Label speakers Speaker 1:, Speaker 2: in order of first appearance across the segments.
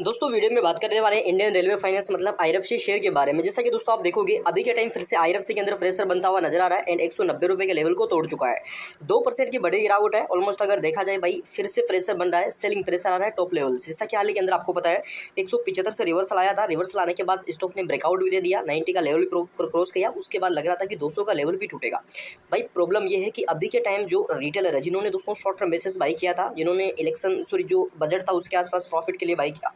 Speaker 1: दोस्तों वीडियो में बात करने वाले हैं इंडियन रेलवे फाइनेंस मतलब आईआरएफसी शेयर के बारे में। जैसा कि दोस्तों आप देखोगे अभी के टाइम फिर से आईआरएफसी के अंदर फ्रेशर बनता हुआ नजर आ रहा है एंड 190 रुपये के लेवल को तोड़ चुका है। 2% की बड़ी गिरावट है ऑलमोस्ट। अगर देखा जाए भाई फिर से फ्रेशर बन रहा है, सेलिंग प्रेशर आ रहा है टॉप लेवल से। जैसा कि हाल ही के अंदर आपको पता है 175 से रिवर्सल आया था। रिवर्सल आने के बाद स्टॉक ने ब्रेकआउट भी दे दिया, 90 का लेवल भी क्रॉस किया। उसके बाद लग रहा था कि 200 का लेवल भी टूटेगा। भाई प्रॉब्लम ये है कि अभी के टाइम जो रिटेलर है जिन्होंने दोस्तों शॉर्ट टर्म बेसिस बाई किया था, जिन्होंने इलेक्शन जो बजट था उसके आसपास प्रॉफिट के लिए बाई किया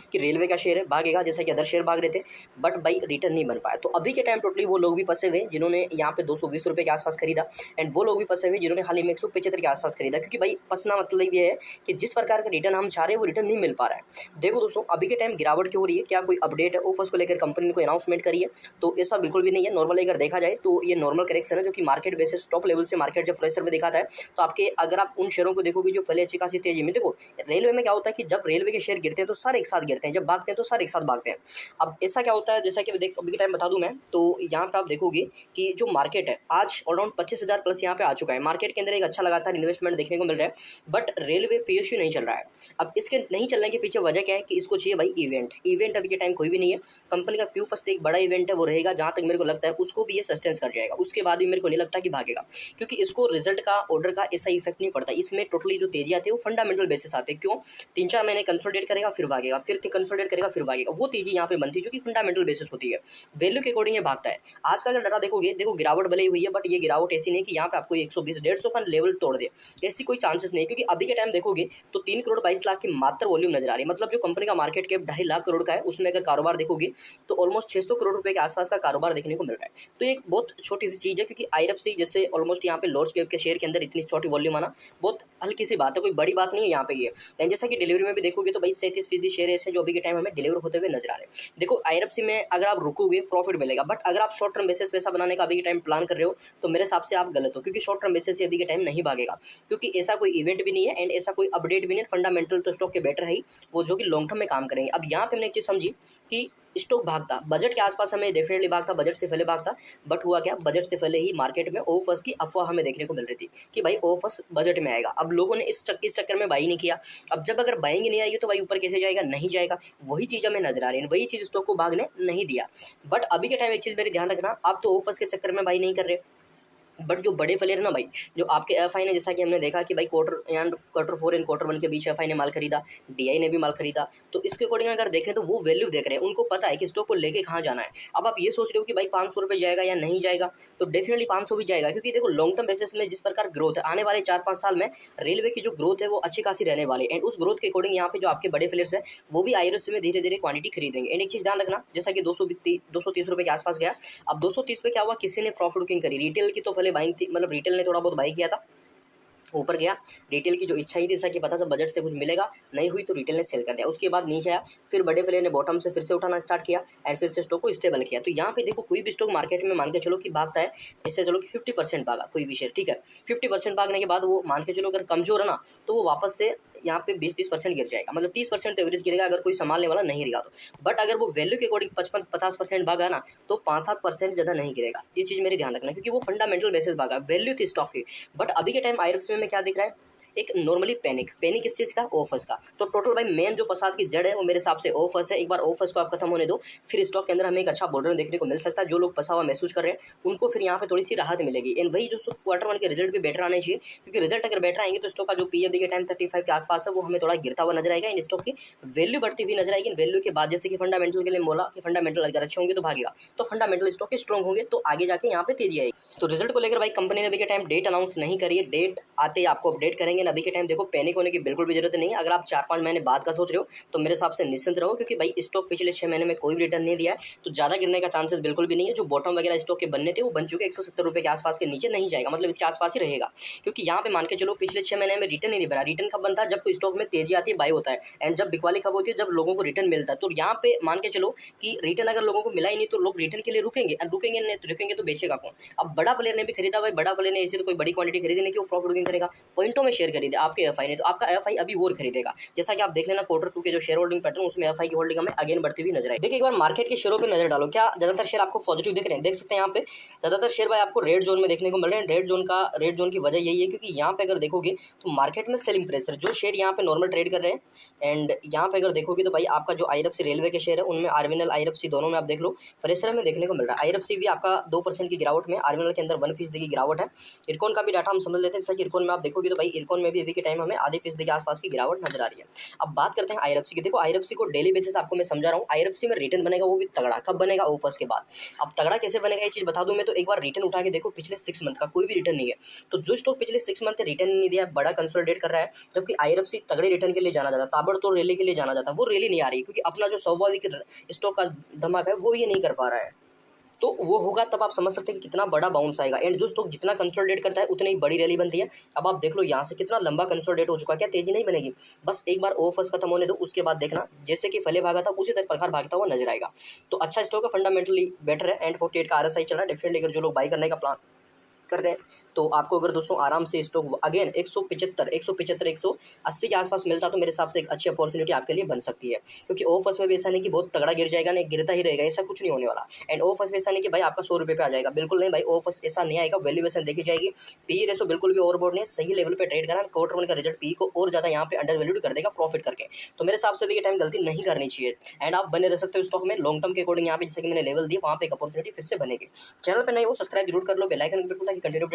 Speaker 1: कि रेलवे का शेयर है भागेगा जैसा कि अदर शेयर भाग रहे थे, बट भाई रिटर्न नहीं बन पाया। तो अभी के टाइम टोटली वो लोग भी फंसे हुए जिन्होंने यहाँ पे 220 रुपये के आसपास खरीदा एंड वो लोग भी फंसे हुए जिन्होंने हाल ही में 175 के आसपास खरीदा। क्योंकि भाई फंसना मतलब ये है कि जिस प्रकार का रिटर्न हम चाह रहे हैं वो रिटर्न नहीं मिल पा रहा है। देखो दोस्तों अभी के टाइम गिरावट क्यों हो रही है, क्या कोई अपडेट है ऑफर्स को लेकर कंपनी ने कोई अनाउंसमेंट करी है? तो ऐसा बिल्कुल भी नहीं है। नॉर्मली अगर देखा जाए तो ये नॉर्मल करेक्शन है जो कि मार्केट बेसिस टॉप लेवल से मार्केट जब फ्रेशर में दिखाता है तो आपके अगर आप उन शेयरों को देखोगे जो पहले अच्छी खासी तेजी में, देखो रेलवे में क्या होता है कि जब रेलवे के शेयर गिरते हैं तो सारे एक साथ गिरते हैं, जब भागते हैं तो सारे एक साथ भागते हैं। अब ऐसा क्या होता है, जैसा कि अभी के टाइम बता दूं मैं, तो यहाँ पे आप देखोगे कि जो मार्केट है आज अराउंड 25,000 प्लस यहाँ पे आ चुका है। मार्केट के अंदर एक अच्छा लगातार इन्वेस्टमेंट देखने को मिल रहा है, बट रेलवे पीएसयू नहीं चल रहा है। अब इसके नहीं चलने के पीछे वजह क्या है कि इसको चाहिए भाई इवेंट अभी के टाइम कोई भी नहीं है। कंपनी का क्यू फर्स्ट एक बड़ा इवेंट है वो रहेगा, जहाँ तक मेरे को लगता है उसको भी ये सस्टेंस कर जाएगा। उसके बाद भी मेरे को नहीं लगता कि भागेगा, क्योंकि इसको रिजल्ट का ऑर्डर का ऐसा इफेक्ट नहीं पड़ता। इसमें टोटली जो तेजी आती है वो फंडामेंटल बेसिस आते हैं। क्यों? 3-4 महीने कंसोलिडेट करेगा फिर भागेगा, फिर कंसोलिडेट करेगा फिर भागेगा। वो तेजी यहाँ पे बनती है जो कि फंडामेंटल बेसिस होती है, वैल्यू के अकॉर्डिंग ये भागता है। आज का अगर डाटा देखोगे, देखो गिरावट भले ही हुई है बट ये गिरावट ऐसी नहीं कि यहाँ पे आपको 120-150 का लेवल तोड़ दे, ऐसी कोई चांसेस नहीं। क्योंकि अभी के टाइम देखोगे तो 3 करोड़ 22 लाख की मात्र वॉल्यूम नजर आ रही है। मतलब जो कंपनी का मार्केट कैप 2.5 लाख करोड़ का है उसमें अगर कारोबार देखोगे तो ऑलमोस्ट 600 करोड़ रुपए के आसपास का कारोबार देखने को मिल रहा है। तो एक बहुत छोटी सी चीज़ है, क्योंकि आईआरएफसी जैसे ऑलमोस्ट यहाँ पे लार्ज कैप के शेयर के अंदर इतनी छोटी वॉल्यूम आना बहुत हल्की सी बात है, कोई बड़ी बात नहीं है यहाँ पे ये। एंड जैसा कि डिलीवरी में भी देखोगे तो भाई 37% शेयर ऐसे जो अभी के टाइम हमें डिलीवर होते हुए नजर आ रहे हैं। देखो आईआरएफसी में अगर आप रुकोगे प्रॉफिट मिलेगा, बट अगर आप शॉर्ट टर्म बेसिस पैसा बनाने का अभी के टाइम प्लान कर रहे हो तो मेरे हिसाब से आप गलत हो, क्योंकि शॉर्ट टर्म बेसिस से अभी के टाइम नहीं भागेगा। क्योंकि ऐसा कोई इवेंट भी नहीं है एंड ऐसा कोई अपडेट भी नहीं है। फंडामेंटल तो स्टॉक के बेटर है ही, वो जो कि लॉन्ग टर्म में काम करेंगे। अब यहाँ पे हमने एक चीज़ समझी कि स्टॉक भागता बजट के आसपास हमें डेफिनेटली भागता, बजट से पहले भागता, बट हुआ क्या, बजट से पहले ही मार्केट में ऑफर्स की अफवाह हमें देखने को मिल रही थी कि भाई ऑफर्स बजट में आएगा। अब लोगों ने इस चक्कर में बाई नहीं किया। अब जब अगर बाइंग नहीं आएगी तो भाई ऊपर कैसे जाएगा? नहीं जाएगा। वही चीज़ हमें नजर आ रही है, वही चीज़ स्टॉक को भागने नहीं दिया। बट अभी के टाइम एक चीज़ मेरे ध्यान रखना, आप तो ऑफर्स के चक्कर में बाई नहीं कर रहे, बट जो बड़े प्लेयर है ना भाई, जो आपके एफआई ने, जैसा कि हमने देखा कि भाई क्वार्टर 4 एंड क्वार्टर 1 के बीच एफआई ने माल खरीदा, डीआई ने भी माल खरीदा। तो इसके अकॉर्डिंग अगर देखें तो वो वैल्यू देख रहे हैं, उनको पता है कि स्टॉक को लेके कहाँ जाना है। अब आप ये सोच रहे हो कि भाई 500 रुपये जाएगा या नहीं जाएगा, तो डेफिनेटली 500 भी जाएगा। क्योंकि देखो लॉन्ग टर्म बेसिस में जिस प्रकार ग्रोथ है आने वाले 4-5 साल में रेलवे की जो ग्रोथ है वो अच्छी खासी रहने वाली है। एंड उस ग्रोथ के अकॉर्डिंग यहाँ पे जो आपके बड़े प्लेयर्स है वो भी आईआरएफसी में धीरे धीरे क्वांटिटी खरीदेंगे। एंड एक चीज़ ध्यान रखना, जैसा कि 230 रुपये के आसपास गया, अब 230 पे क्या हुआ, किसी ने प्रॉफिट बुकिंग करी। रिटेल की तो पहले बाइंग थी, मतलब रिटेल ने थोड़ा बहुत बाई किया था, ऊपर गया। रिटेल की जो इच्छा ही थी, जैसा कि पता था बजट से कुछ मिलेगा, नहीं हुई तो रिटेल ने सेल कर दिया। उसके बाद नीचे आया, फिर बड़े प्लेयर ने बॉटम से फिर से उठाना स्टार्ट किया एंड फिर से स्टॉक को स्टेबल किया। तो यहाँ पे देखो कोई भी स्टॉक मार्केट में मान के चलो कि भागता है, इससे चलो कि 50% भागा कोई भी शेयर, ठीक है। 50% भागने के बाद वो मान के चलो अगर कमजोर है ना तो वो वापस से यहाँ पे 20-30% गिर जाएगा, मतलब 30% एवरेज गिरेगा अगर कोई संभालने वाला नहीं रहेगा तो। बट अगर वो वैल्यू के अकॉर्डिंग 55-50% भागा ना तो 5-7% ज़्यादा नहीं गिरेगा। ये चीज़ मेरे ध्यान रखना, क्योंकि वो फंडामेंटल बेसिस भागा, वैल्यू थी स्टॉक की। बट अभी के टाइम आईआरएफसी में क्या दिख रहा है, एक नॉर्मली पैनिक किस चीज़ का, ऑफर्स का। तो टोटल भाई मेन जो फसाद की जड़ है वो मेरे हिसाब से ऑफर्स है। एक बार ऑफर्स को आप खत्म होने दो, फिर स्टॉक के अंदर हमें एक अच्छा बॉर्डर देखने को मिल सकता है। जो लोग फंसा हुआ महसूस कर रहे हैं उनको फिर यहाँ पे थोड़ी सी राहत मिलेगी। एंड वही जो क्वार्टर 1 के रिजल्ट भी बेटर आने चाहिए, क्योंकि रिजल्ट अगर बेटर आएंगे तो स्टॉक का जो पीएबी के टाइम 35 के आसपास है वो हमें थोड़ा गिरता हुआ नजर आएगा। इन स्टॉक की वैल्यू बढ़ती हुई नजर आएगी। वैल्यू के बाद जैसे कि फंडामेंटल के लिए बोला कि फंडामेंटल अगर अच्छे होंगे तो भागेगा, तो फंडामेंटल स्टॉक के स्ट्रॉन्ग होंगे तो आगे जाके यहाँ पे तेजी आएगी। तो रिजल्ट को लेकर भाई कंपनी ने अभी के टाइम डेट अनाउंस नहीं करी है, डेट आते ही आपको अपडेट करेंगे। अभी के टाइम देखो पैनिक होने की बिल्कुल भी जरूरत नहीं है। अगर आप 4-5 महीने बाद का सोच रहे हो तो मेरे हिसाब से निश्चिंत रहो, क्योंकि भाई स्टॉक पिछले 6 महीने में कोई भी रिटर्न नहीं दिया है, तो ज़्यादा गिरने का चांसेस बिल्कुल भी नहीं है। जो बॉटम वगैरह स्टॉक के बनने थे वो बन चुके, 170 रुपये के आसपास के नीचे नहीं जाएगा, मतलब इसके आसपास ही रहेगा। क्योंकि यहाँ पे मान के चलो पिछले 6 महीने में रिटर्न ही नहीं बना। रिटर्न कब बनता है, जब कोई स्टॉक में तेजी आती है, बाई होता है। एंड जब बिकवाली कब होती है, जब लोगों को रिटर्न मिलता है। तो यहाँ पे मान के चलो कि रिटर्न अगर लोगों को मिला ही नहीं तो लोग रिटर्न के लिए रुकेंगे, और रुकेंगे तो बेचेगा कौन? अब बड़ा प्लेयर ने भी खरीदा, भाई बड़ा प्लेयर ने ऐसे तो कोई बड़ी क्वांटिटी खरीदी नहीं कि वो प्रॉफिट बुकिंग करेगा, पॉइंटों में शेयर खरीदे, आपके एफआई ने, तो आपका एफआई अभी और खरीदेगा। जैसा कि आप देख लेना क्वार्टर 2 के जो शेयर होल्डिंग पैटर्न, उसमें एफआई की होल्डिंग हमें अगेन बढ़ती हुई नजर आई। देखिए एक बार मार्केट के शेयरों पर नजर डालो, क्या ज्यादातर शेयर आपको पॉजिटिव दिख रहे हैं? देख सकते हैं यहाँ पे ज्यादातर शेयर भाई आपको रेड जोन में देखने को मिल रहे हैं। रेड जोन की वजह यही है क्योंकि यहाँ पे अगर देखोगे तो मार्केट में सेलिंग प्रेशर, जो शेयर यहाँ पे नॉर्मल ट्रेड कर रहे हैं, एंड यहाँ पे अगर देखोगे तो भाई आपका जो आईआरएफसी रेलवे के शेयर है उनमें आरवीएनएल आईआरएफसी दोनों में आप देख लो प्रेशर में देखने को मिल रहा है। आईआरएफसी भी आपका 2% की गिरावट में, आरवीएनएल के अंदर 1% की गिरावट है। इरकॉन का भी डाटा हम समझ लेते हैं, जैसा कि इरकॉन में आप देखोगे तो भाई इरकॉन में भी अभी के टाइम हमें आधे फीसदी के आसपास की गिरावट नजर आ रही है। अब बात करते हैं आईआरएफसी की। देखो आईआरएफसी को डेली बेसिस आपको मैं समझा रहा हूँ, आईआरएफसी में रिटर्न बनेगा, वो भी तगड़ा। कब बनेगा? ऑफर्स के बाद। अब तगड़ा कैसे बनेगा ये चीज बता दूं मैं, तो एक बार रिटर्न उठा के देखो, पिछले 6 मंथ का कोई भी रिटर्न नहीं है। तो जो स्टॉक पिछले 6 मंथ रिटर्न नहीं दिया, बड़ा कंसोलिडेट कर रहा है, जबकि आईआरएफसी तगड़े रिटर्न के लिए जाना जाता, ताबड़तोड़ रैली के लिए जाना जाता, वो रैली नहीं आ रही क्योंकि अपना जो स्वाभाविक स्टॉक का धमाका है वो ये नहीं कर पा रहा है। तो वो होगा तब आप समझ सकते हैं कि कितना बड़ा बाउंस आएगा। एंड जो स्टॉक जितना कंसोलिडेट करता है उतनी ही बड़ी रैली बनती है। अब आप देख लो यहाँ से कितना लंबा कंसोलिडेट हो चुका है, क्या तेजी नहीं बनेगी? बस एक बार ऑफर्स खत्म होने दो, उसके बाद देखना जैसे कि फले भागा था उसी तरह प्रकार भागता हुआ नजर आएगा। तो अच्छा स्टॉक है, फंडामेंटली बेटर है, एंड 48 का आरएसआई चल रहा है। डेफिनेटली अगर जो लोग बाई करने का प्लान कर रहे हैं तो आपको अगर दोस्तों आराम से स्टॉक अगेन 175 180 के आसपास मिलता तो मेरे हिसाब से एक अच्छी अपॉर्चुनिटी आपके लिए बन सकती है। क्योंकि ऑफर्स में भी ऐसा नहीं कि बहुत तगड़ा गिर जाएगा, नहीं गिरता ही रहेगा, ऐसा कुछ नहीं होने वाला। एंड ऑफर्स में ऐसा नहीं कि भाई आपका 100 रुपये पे आ जाएगा, बिल्कुल नहीं भाई, ऑफर्स ऐसा नहीं आएगा। वैल्यूएशन देखी जाएगी, पी रेशो बिल्कुल भी ओवरबोर्ड नहीं, सही लेवल पे ट्रेड करना। क्वार्टर 1 का रिजल्ट पी को और ज्यादा यहाँ पे अंडर वैल्यूड कर देगा प्रॉफिट करके। तो मेरे हिसाब से भी ये टाइम गलती नहीं करनी चाहिए, एंड आप बने रह सकते हो स्टॉक में लॉन्ग टर्म के अकॉर्डिंग। यहाँ पे जैसे कि मैंने लेवल दिया वहाँ पे एक अपॉर्चुनिटी फिर से बनेगी। चैनल पर नहीं हो सब्सक्राइब जरूर कर लो, बेल आइकन ताकि कंटिन्यू